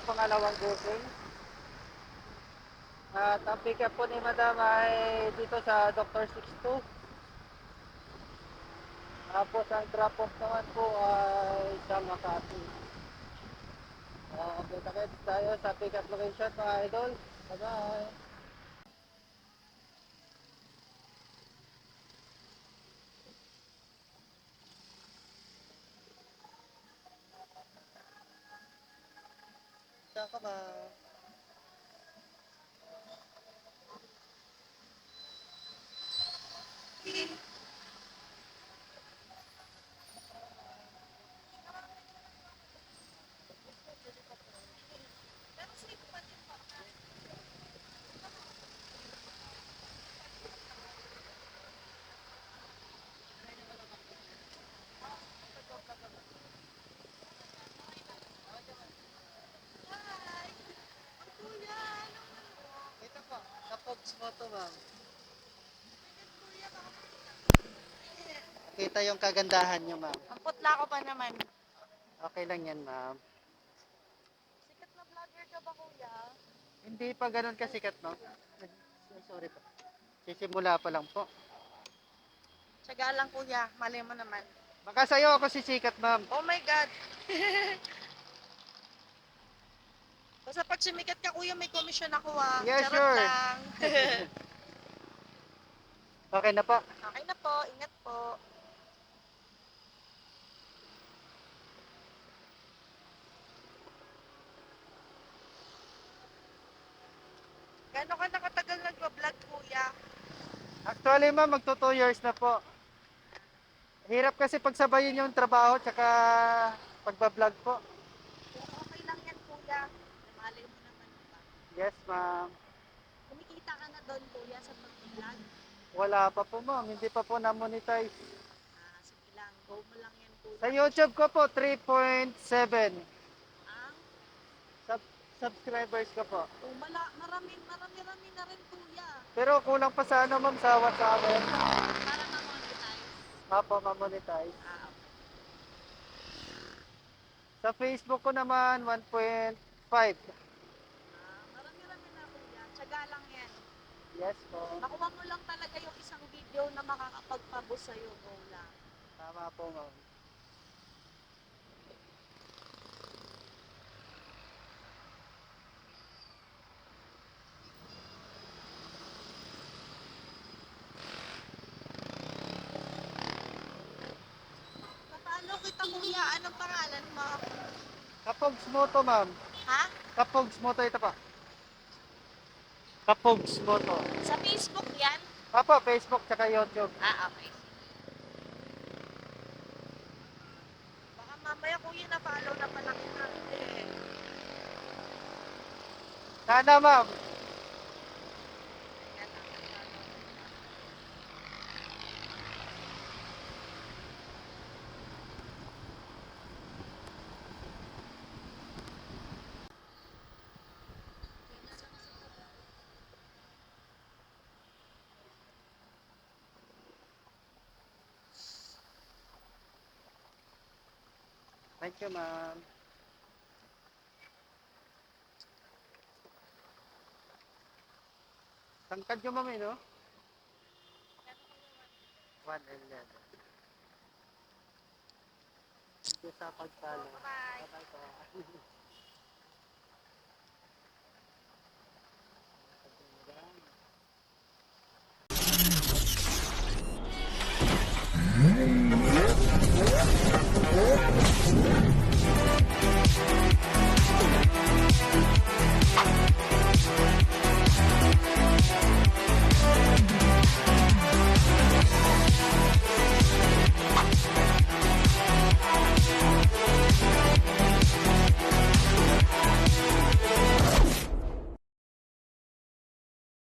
pangalawang booking. At ang pick up po ni Madam ay dito sa Dr. 62. Tapos ang drop off naman po ay sa Makati. Kita-kits tayo sa pick up location mga idol. Bye-bye. Saan ka ba? Ito po, sa Pogs Photo ma'am. Kita yung kagandahan nyo ma'am. Ang putla ko pa naman. Okay lang yan ma'am. Sikat na vlogger ka ba, kuya? Hindi pa ganun kasikat no? Sorry po. Sisimula pa lang po. Tsaga lang, kuya. Malay mo naman. Baka sa'yo ako sisikat ma'am. Oh my God. Basta pag sumikat ka, kuya, may commission ako, ah. Yeah, Charot sure. lang. Okay na po. Okay na po. Ingat po. Gano'n ka nakatagal nagpa-vlog, kuya? Actually ma'am, magto 2 years na po. Hirap kasi pagsabayin yung trabaho tsaka pagbablog po. Pero okay lang yan, kuya. Malay mo naman, diba? Yes ma'am. Kumikita ka na doon, kuya, sa pag-vlog. Wala pa po ma'am, hindi pa po na-monetize. Ah, sige lang. Go mo lang yan, Sa kuya. YouTube ko po, 3.7 Ang sub subscribers ko po. marami na rin, kuya. Pero kulang pa sa ano ma'am, sa WhatsApp. Para ma-monetize. Apo, ma-monetize. Ah, okay. Sa Facebook ko naman, 1.5. Marami-rami na, kuya. Tsaga lang yan. Yes po. Makuha mo lang talaga yung isang video na makakapagpabos sa'yo. Go lang. Tama po ma'am. Papalo kita, kuya. Anong pangalan mo? Kapogs Moto ma'am. Ha? Kapogs Moto ito pa. Kapogs Moto. Sa Facebook yan? Apo, Facebook tsaka YouTube. Ah, okay. Baka mamaya, kuya, na-follow na pala kita. Sana ma'am. Yan ang na-follow. Thank you ma'am. Tangkad nyo ma'am eh, no? 111. Thank you sa pagpalo. Bye-bye. Bye-bye po.